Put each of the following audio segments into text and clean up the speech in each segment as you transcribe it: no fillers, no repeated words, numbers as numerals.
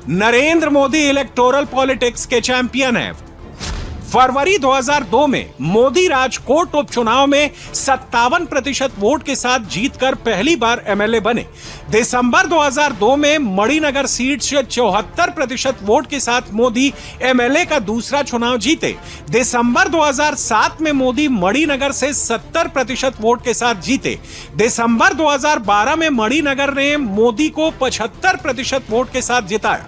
Narendra Modi electoral politics के champion हैं। फरवरी 2002 में मोदी राजकोट उपचुनाव में 57% वोट के साथ जीतकर पहली बार एमएलए बने। दिसंबर 2002 में मणिनगर सीट से 74% वोट के साथ मोदी एमएलए का दूसरा चुनाव जीते। दिसंबर 2007 में मोदी मणिनगर से 70% वोट के साथ जीते। दिसंबर 2012 में मणिनगर ने मोदी को 75% वोट के साथ जिताया।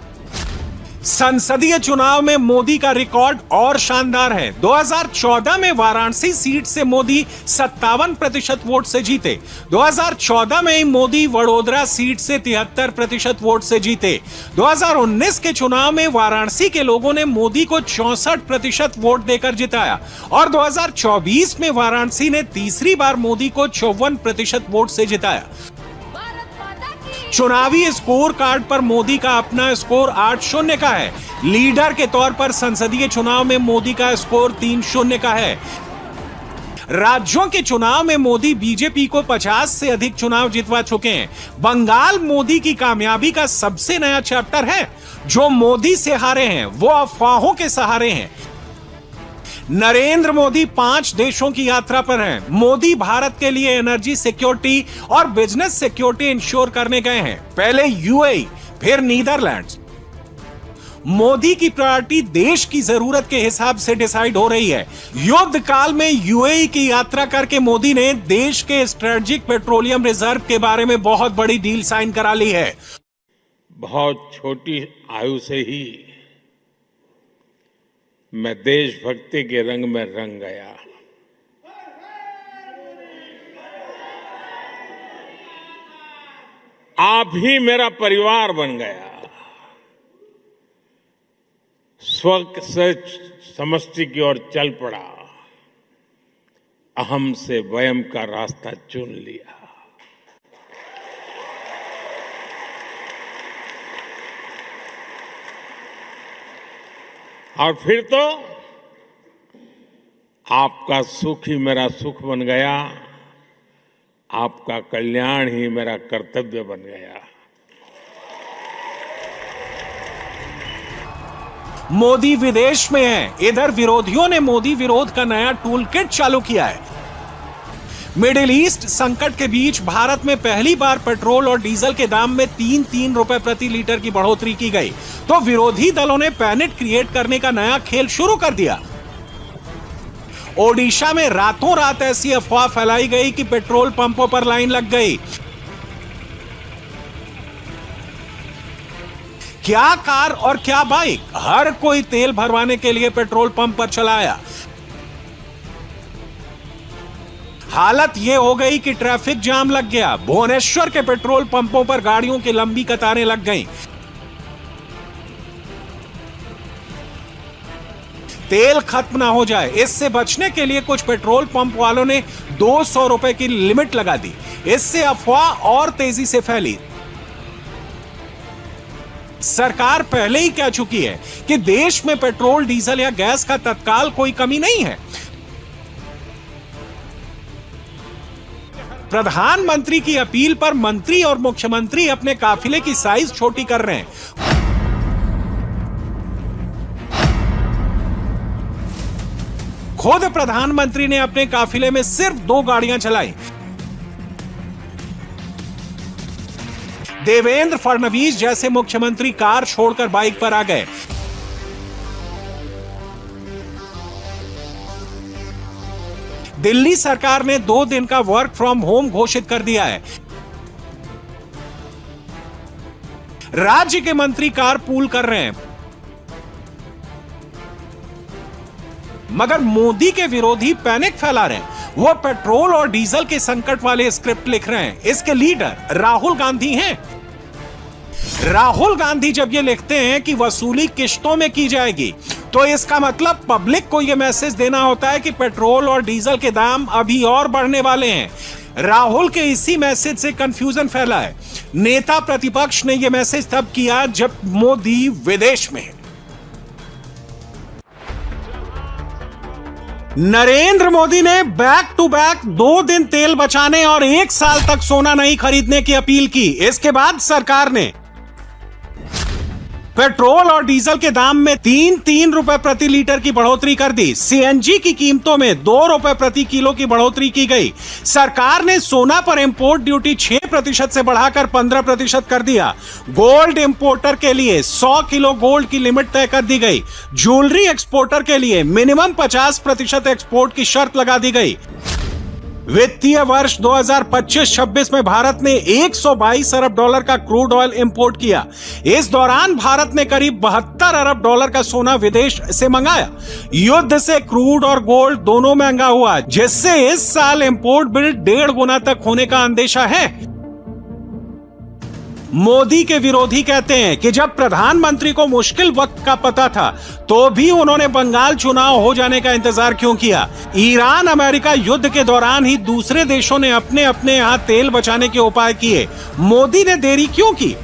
संसदीय चुनाव में मोदी का रिकॉर्ड और शानदार है। 2014 में वाराणसी सीट से मोदी 57% वोट से जीते। 2014 में मोदी वडोदरा सीट से 73% वोट से जीते। 2019 के चुनाव में वाराणसी के लोगों ने मोदी को 64% वोट देकर जिताया और 2024 में वाराणसी ने तीसरी बार मोदी को 54% वोट से जिताया। चुनावी स्कोर कार्ड पर मोदी का अपना स्कोर 8-0 का है। लीडर के तौर पर संसदीय चुनाव में मोदी का स्कोर 3-0 का है। राज्यों के चुनाव में मोदी बीजेपी को 50 से अधिक चुनाव जितवा चुके हैं। बंगाल मोदी की कामयाबी का सबसे नया चैप्टर है। जो मोदी से हारे हैं वो अफवाहों के सहारे हैं। नरेंद्र मोदी 5 देशों की यात्रा पर हैं। मोदी भारत के लिए एनर्जी सिक्योरिटी और बिजनेस सिक्योरिटी इंश्योर करने गए हैं। पहले यूएई, फिर नीदरलैंड्स। मोदी की प्रायोरिटी देश की जरूरत के हिसाब से डिसाइड हो रही है। युद्ध काल में यूएई की यात्रा करके मोदी ने देश के स्ट्रेटेजिक पेट्रोलियम रिजर्व के बारे में बहुत बड़ी डील साइन करा ली है। बहुत छोटी आयु से ही मैं देशभक्ति के रंग में रंग गया। आप ही मेरा परिवार बन गया। स्व से समष्टि की ओर चल पड़ा। अहम से वयम का रास्ता चुन लिया। और फिर तो आपका सुख ही मेरा सुख बन गया। आपका कल्याण ही मेरा कर्तव्य बन गया। मोदी विदेश में है। इधर विरोधियों ने मोदी विरोध का नया टूल किट चालू किया है। मिडिल ईस्ट संकट के बीच भारत में पहली बार पेट्रोल और डीजल के दाम में 3-3 रुपए प्रति लीटर की बढ़ोतरी की गई, तो विरोधी दलों ने पैनिक क्रिएट करने का नया खेल शुरू कर दिया। ओडिशा में रातों रात ऐसी अफवाह फैलाई गई कि पेट्रोल पंपों पर लाइन लग गई। क्या कार और क्या बाइक, हर कोई तेल भरवाने के लिए पेट्रोल पंप पर चला आया। हालत यह हो गई कि ट्रैफिक जाम लग गया। भुवनेश्वर के पेट्रोल पंपों पर गाड़ियों की लंबी कतारें लग गईं। तेल खत्म ना हो जाए, इससे बचने के लिए कुछ पेट्रोल पंप वालों ने 200 रुपए की लिमिट लगा दी। इससे अफवाह और तेजी से फैली। सरकार पहले ही कह चुकी है कि देश में पेट्रोल, डीजल या गैस का तत्काल कोई कमी नहीं है। प्रधानमंत्री की अपील पर मंत्री और मुख्यमंत्री अपने काफिले की साइज छोटी कर रहे हैं। खुद प्रधानमंत्री ने अपने काफिले में सिर्फ 2 गाड़ियां चलाई। देवेंद्र फडणवीस जैसे मुख्यमंत्री कार छोड़कर बाइक पर आ गए। दिल्ली सरकार ने 2 दिन का वर्क फ्रॉम होम घोषित कर दिया है। राज्य के मंत्री कार पूल कर रहे हैं। मगर मोदी के विरोधी पैनिक फैला रहे हैं। वो पेट्रोल और डीजल के संकट वाले स्क्रिप्ट लिख रहे हैं। इसके लीडर राहुल गांधी हैं। राहुल गांधी जब ये लिखते हैं कि वसूली किश्तों में की जाएगी, तो इसका मतलब पब्लिक को यह मैसेज देना होता है कि पेट्रोल और डीजल के दाम अभी और बढ़ने वाले हैं। राहुल के इसी मैसेज से कंफ्यूजन फैला है। नेता प्रतिपक्ष ने यह मैसेज तब किया जब मोदी विदेश में है। नरेंद्र मोदी ने बैक टू बैक 2 दिन तेल बचाने और 1 साल तक सोना नहीं खरीदने की अपील की। इसके बाद सरकार ने पेट्रोल और डीजल के दाम में 3 रुपए प्रति लीटर की बढ़ोतरी कर दी। सीएनजी की कीमतों में 2 रुपए प्रति किलो की बढ़ोतरी की गई। सरकार ने सोना पर इंपोर्ट ड्यूटी 6% से बढ़ाकर 15% कर दिया। गोल्ड इंपोर्टर के लिए 100 किलो गोल्ड की लिमिट तय कर दी गई। ज्वेलरी एक्सपोर्टर के लिए मिनिमम 50% एक्सपोर्ट की शर्त लगा दी गई। वित्तीय वर्ष 2025-26 में भारत ने 122 अरब डॉलर का क्रूड ऑयल इंपोर्ट किया। इस दौरान भारत ने करीब 72 अरब डॉलर का सोना विदेश से मंगाया। युद्ध से क्रूड और गोल्ड दोनों महंगा हुआ, जिससे इस साल इंपोर्ट बिल 1.5 गुना तक होने का अंदेशा है। मोदी के विरोधी कहते हैं कि जब प्रधानमंत्री को मुश्किल वक्त का पता था तो भी उन्होंने बंगाल चुनाव हो जाने का इंतजार क्यों किया। ईरान अमेरिका युद्ध के दौरान ही दूसरे देशों ने अपने अपने यहां तेल बचाने के उपाय किए, मोदी ने देरी क्यों की?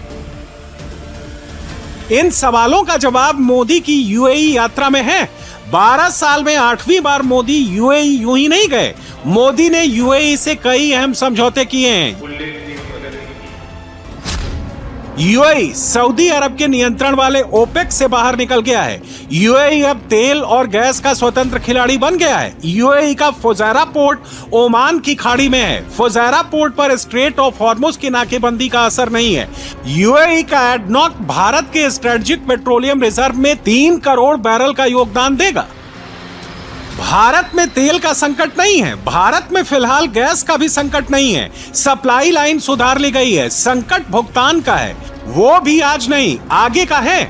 इन सवालों का जवाब मोदी की यूएई यात्रा में है। 12 साल में 8वीं बार मोदी यूएई यूं ही नहीं गए। मोदी ने यूएई से कई अहम समझौते किए हैं। यूएई सऊदी अरब के नियंत्रण वाले ओपेक से बाहर निकल गया है। यूएई अब तेल और गैस का स्वतंत्र खिलाड़ी बन गया है। यूएई का फुजैरा पोर्ट ओमान की खाड़ी में है। फुजैरा पोर्ट पर स्ट्रेट ऑफ हॉर्मुज की नाकेबंदी का असर नहीं है। यूएई का एडनॉक भारत के स्ट्रेटेजिक पेट्रोलियम रिजर्व में 3 करोड़ बैरल का योगदान देगा। भारत में तेल का संकट नहीं है। भारत में फिलहाल गैस का भी संकट नहीं है। सप्लाई लाइन सुधार ली गई है। संकट भुगतान का है, वो भी आज नहीं आगे का है।